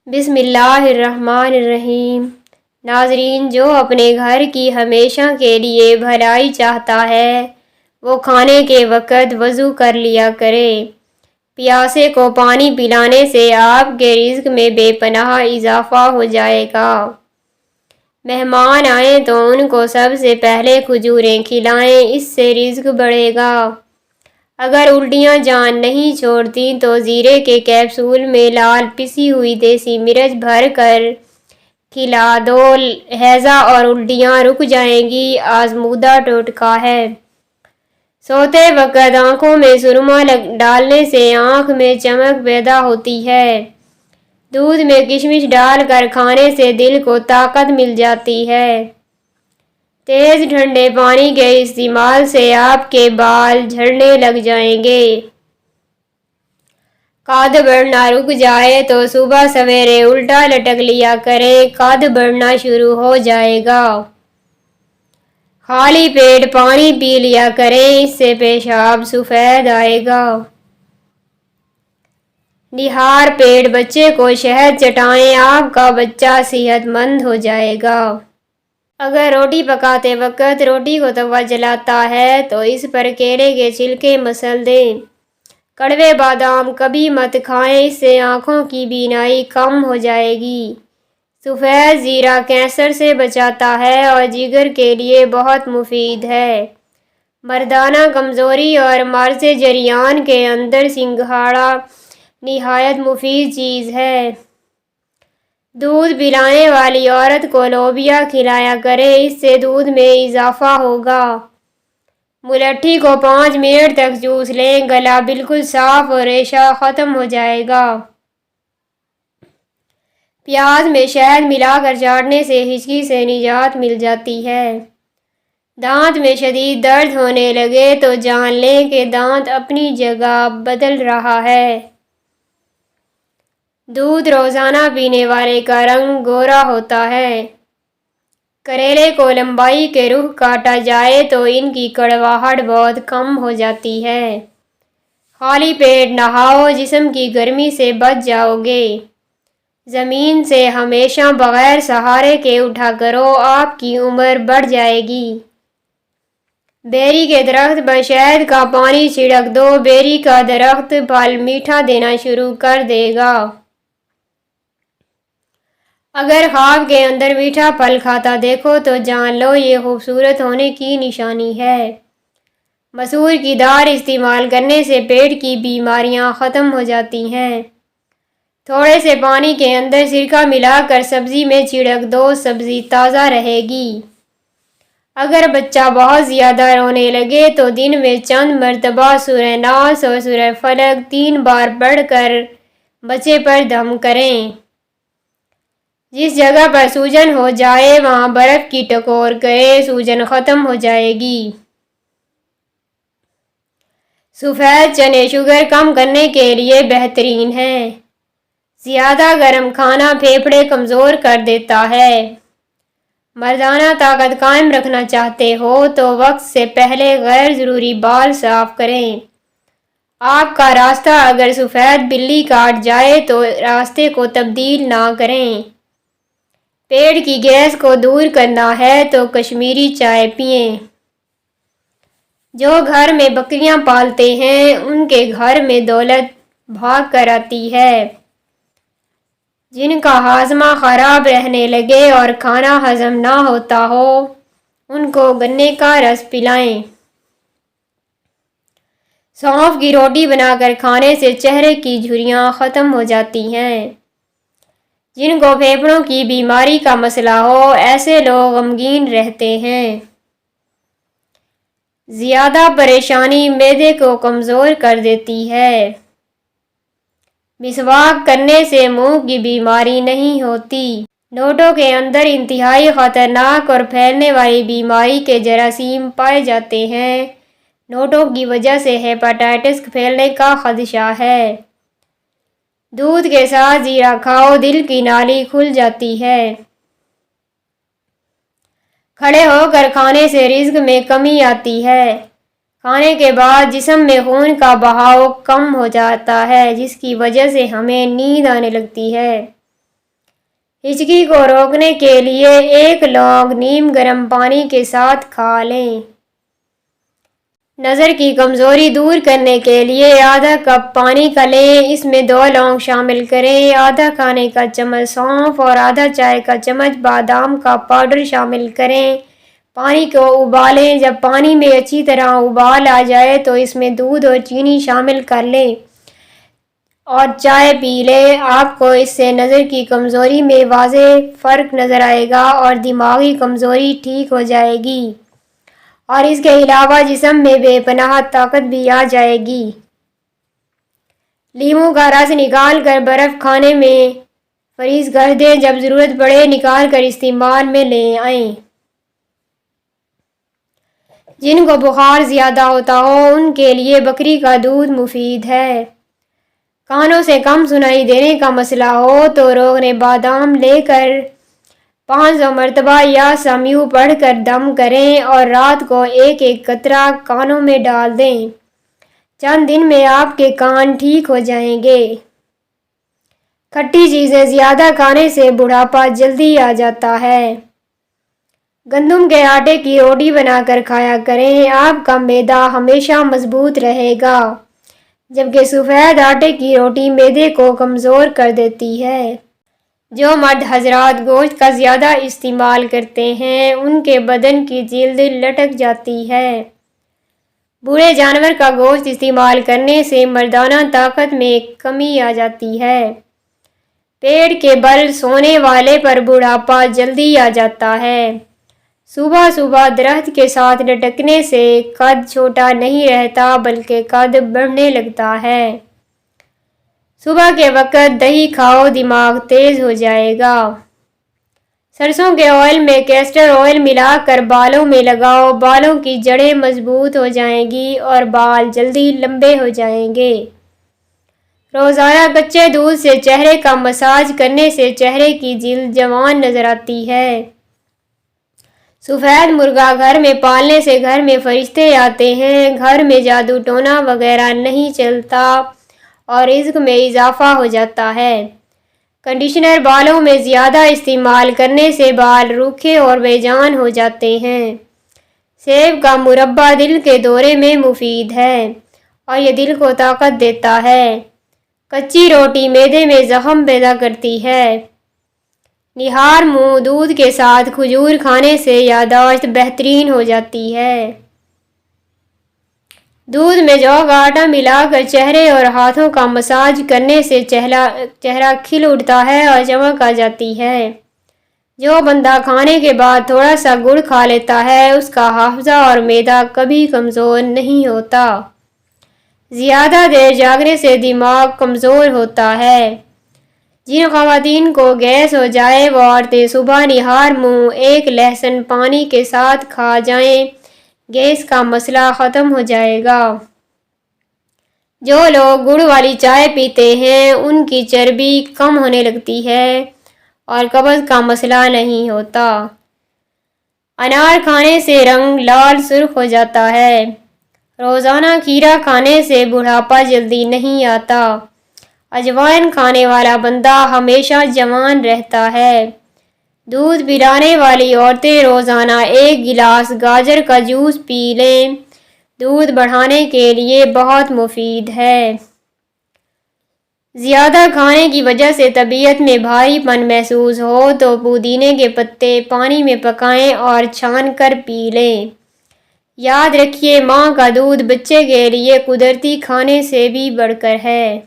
بسم اللہ الرحمن الرحیم۔ ناظرین، جو اپنے گھر کی ہمیشہ کے لیے بھلائی چاہتا ہے وہ کھانے کے وقت وضو کر لیا کرے۔ پیاسے کو پانی پلانے سے آپ کے رزق میں بے پناہ اضافہ ہو جائے گا۔ مہمان آئیں تو ان کو سب سے پہلے کھجوریں کھلائیں، اس سے رزق بڑھے گا۔ اگر الٹیاں جان نہیں چھوڑتی تو زیرے کے کیپسول میں لال پسی ہوئی دیسی مرچ بھر کر کھلا دو، ہیضہ اور الٹیاں رک جائیں گی۔ آزمودہ ٹوٹکا ہے۔ سوتے وقت آنکھوں میں سرما ڈالنے سے آنکھ میں چمک پیدا ہوتی ہے۔ دودھ میں کشمش ڈال کر کھانے سے دل کو طاقت مل جاتی ہے۔ تیز ٹھنڈے پانی کے استعمال سے آپ کے بال جھڑنے لگ جائیں گے۔ قد بڑھنا رک جائے تو صبح سویرے الٹا لٹک لیا کریں، قد بڑھنا شروع ہو جائے گا۔ خالی پیٹ پانی پی لیا کریں، اس سے پیشاب سفید آئے گا۔ نہار پیٹ بچے کو شہد چٹائیں، آپ کا بچہ صحت مند ہو جائے گا۔ اگر روٹی پکاتے وقت روٹی کو توا جلاتا ہے تو اس پر کیلے کے چھلکے مسل دیں۔ کڑوے بادام کبھی مت کھائیں، اس سے آنکھوں کی بینائی کم ہو جائے گی۔ سفید زیرہ کینسر سے بچاتا ہے اور جگر کے لیے بہت مفید ہے۔ مردانہ کمزوری اور مرض جریان کے اندر سنگھاڑا نہایت مفید چیز ہے۔ دودھ پلانے والی عورت کو لوبیا کھلایا کرے، اس سے دودھ میں اضافہ ہوگا۔ ملٹھی کو 5 منٹ تک چوس لیں، گلا بالکل صاف اور ریشہ ختم ہو جائے گا۔ پیاز میں شہد ملا کر چاٹنے سے ہچکی سے نجات مل جاتی ہے۔ دانت میں شدید درد ہونے لگے تو جان لیں کہ دانت اپنی جگہ بدل رہا ہے۔ دودھ روزانہ پینے والے کا رنگ گورا ہوتا ہے۔ کریلے کو لمبائی کے رخ کاٹا جائے تو ان کی کڑواہٹ بہت کم ہو جاتی ہے۔ خالی پیٹ نہاؤ، جسم کی گرمی سے بچ جاؤ گے۔ زمین سے ہمیشہ بغیر سہارے کے اٹھا کرو، آپ کی عمر بڑھ جائے گی۔ بیری کے درخت پر شہد کا پانی چھڑک دو، بیری کا درخت پھل میٹھا دینا شروع کر دے گا۔ اگر خواب کے اندر میٹھا پھل کھاتا دیکھو تو جان لو یہ خوبصورت ہونے کی نشانی ہے۔ مسور کی دال استعمال کرنے سے پیٹ کی بیماریاں ختم ہو جاتی ہیں۔ تھوڑے سے پانی کے اندر سرکہ ملا کر سبزی میں چھڑک دو، سبزی تازہ رہے گی۔ اگر بچہ بہت زیادہ رونے لگے تو دن میں چند مرتبہ سورہ ناس اور سورہ فلق 3 بار پڑھ کر بچے پر دم کریں۔ جس جگہ پر سوجن ہو جائے وہاں برف کی ٹکور کریں، سوجن ختم ہو جائے گی۔ سفید چنے شوگر کم کرنے کے لیے بہترین ہیں۔ زیادہ گرم کھانا پھیپھڑے کمزور کر دیتا ہے۔ مردانہ طاقت قائم رکھنا چاہتے ہو تو وقت سے پہلے غیر ضروری بال صاف کریں۔ آپ کا راستہ اگر سفید بلی کاٹ جائے تو راستے کو تبدیل نہ کریں۔ پیٹ کی گیس کو دور کرنا ہے تو کشمیری چائے پئیں۔ جو گھر میں بکریاں پالتے ہیں ان کے گھر میں دولت بھاگ کر آتی ہے۔ جن کا ہاضمہ خراب رہنے لگے اور کھانا ہضم نہ ہوتا ہو ان کو گنے کا رس پلائیں۔ سونف کی روٹی بنا کر کھانے سے چہرے کی جھریاں ختم ہو جاتی ہیں۔ جن کو پھیپھڑوں کی بیماری کا مسئلہ ہو ایسے لوگ غمگین رہتے ہیں۔ زیادہ پریشانی معدے کو کمزور کر دیتی ہے۔ مسواک کرنے سے منہ کی بیماری نہیں ہوتی۔ نوٹوں کے اندر انتہائی خطرناک اور پھیلنے والی بیماری کے جراثیم پائے جاتے ہیں۔ نوٹوں کی وجہ سے ہیپاٹائٹس پھیلنے کا خدشہ ہے۔ دودھ کے ساتھ زیرہ کھاؤ، دل کی نالی کھل جاتی ہے۔ کھڑے ہو کر کھانے سے رزق میں کمی آتی ہے۔ کھانے کے بعد جسم میں خون کا بہاؤ کم ہو جاتا ہے جس کی وجہ سے ہمیں نیند آنے لگتی ہے۔ ہچکی کو روکنے کے لیے 1 لونگ نیم گرم پانی کے ساتھ کھا لیں۔ نظر کی کمزوری دور کرنے کے لیے آدھا کپ پانی کا لیں، اس میں 2 لونگ شامل کریں، آدھا کھانے کا چمچ سونف اور آدھا چائے کا چمچ بادام کا پاؤڈر شامل کریں۔ پانی کو ابالیں، جب پانی میں اچھی طرح ابال آ جائے تو اس میں دودھ اور چینی شامل کر لیں اور چائے پی لیں۔ آپ کو اس سے نظر کی کمزوری میں واضح فرق نظر آئے گا اور دماغی کمزوری ٹھیک ہو جائے گی، اور اس کے علاوہ جسم میں بے پناہ طاقت بھی آ جائے گی۔ لیموں کا رس نکال کر برف خانے میں فریز کر دیں، جب ضرورت پڑے نکال کر استعمال میں لے آئیں۔ جن کو بخار زیادہ ہوتا ہو ان کے لیے بکری کا دودھ مفید ہے۔ کانوں سے کم سنائی دینے کا مسئلہ ہو تو روغن بادام لے کر 500 مرتبہ یا سمیع پڑھ کر دم کریں اور رات کو 1 قطرہ کانوں میں ڈال دیں۔ چند دن میں آپ کے کان ٹھیک ہو جائیں گے۔ کھٹی چیزیں زیادہ کھانے سے بڑھاپا جلدی آ جاتا ہے۔ گندم کے آٹے کی روٹی بنا کر کھایا کریں، آپ کا معدہ ہمیشہ مضبوط رہے گا، جبکہ سفید آٹے کی روٹی معدے کو کمزور کر دیتی ہے۔ جو مرد حضرات گوشت کا زیادہ استعمال کرتے ہیں ان کے بدن کی جلد لٹک جاتی ہے۔ بوڑھے جانور کا گوشت استعمال کرنے سے مردانہ طاقت میں کمی آ جاتی ہے۔ پیٹ کے بل سونے والے پر بڑھاپا جلدی آ جاتا ہے۔ صبح صبح درخت کے ساتھ لٹکنے سے قد چھوٹا نہیں رہتا بلکہ قد بڑھنے لگتا ہے۔ صبح کے وقت دہی کھاؤ، دماغ تیز ہو جائے گا۔ سرسوں کے آئل میں کیسٹر آئل ملا کر بالوں میں لگاؤ، بالوں کی جڑیں مضبوط ہو جائیں گی اور بال جلدی لمبے ہو جائیں گے۔ روزانہ کچے دودھ سے چہرے کا مساج کرنے سے چہرے کی جلد جوان نظر آتی ہے۔ سفید مرغا گھر میں پالنے سے گھر میں فرشتے آتے ہیں، گھر میں جادو ٹونا وغیرہ نہیں چلتا اور رزق میں اضافہ ہو جاتا ہے۔ کنڈیشنر بالوں میں زیادہ استعمال کرنے سے بال روکھے اور بے جان ہو جاتے ہیں۔ سیب کا مربا دل کے دورے میں مفید ہے اور یہ دل کو طاقت دیتا ہے۔ کچی روٹی معدے میں زخم پیدا کرتی ہے۔ نہار منہ دودھ کے ساتھ کھجور کھانے سے یادداشت بہترین ہو جاتی ہے۔ دودھ میں جو کا آٹا ملا کر چہرے اور ہاتھوں کا مساج کرنے سے چہرہ کھل اٹھتا ہے اور چمک آ جاتی ہے۔ جو بندہ کھانے کے بعد تھوڑا سا گڑ کھا لیتا ہے اس کا حافظہ اور معدہ کبھی کمزور نہیں ہوتا۔ زیادہ دیر جاگنے سے دماغ کمزور ہوتا ہے۔ جن خواتین کو گیس ہو جائے وہ عورتیں صبح نہار منہ 1 لہسن پانی کے ساتھ کھا جائیں، گیس کا مسئلہ ختم ہو جائے گا۔ جو لوگ گڑ والی چائے پیتے ہیں ان کی چربی کم ہونے لگتی ہے اور قبض کا مسئلہ نہیں ہوتا۔ انار کھانے سے رنگ لال سرخ ہو جاتا ہے۔ روزانہ کھیرا کھانے سے بڑھاپا جلدی نہیں آتا۔ اجوائن کھانے والا بندہ ہمیشہ جوان رہتا ہے۔ دودھ پلانے والی عورتیں روزانہ 1 گلاس گاجر کا جوس پی لیں، دودھ بڑھانے کے لیے بہت مفید ہے۔ زیادہ کھانے کی وجہ سے طبیعت میں بھاری پن محسوس ہو تو پودینے کے پتے پانی میں پکائیں اور چھان کر پی لیں۔ یاد رکھیے ماں کا دودھ بچے کے لیے قدرتی کھانے سے بھی بڑھ کر ہے۔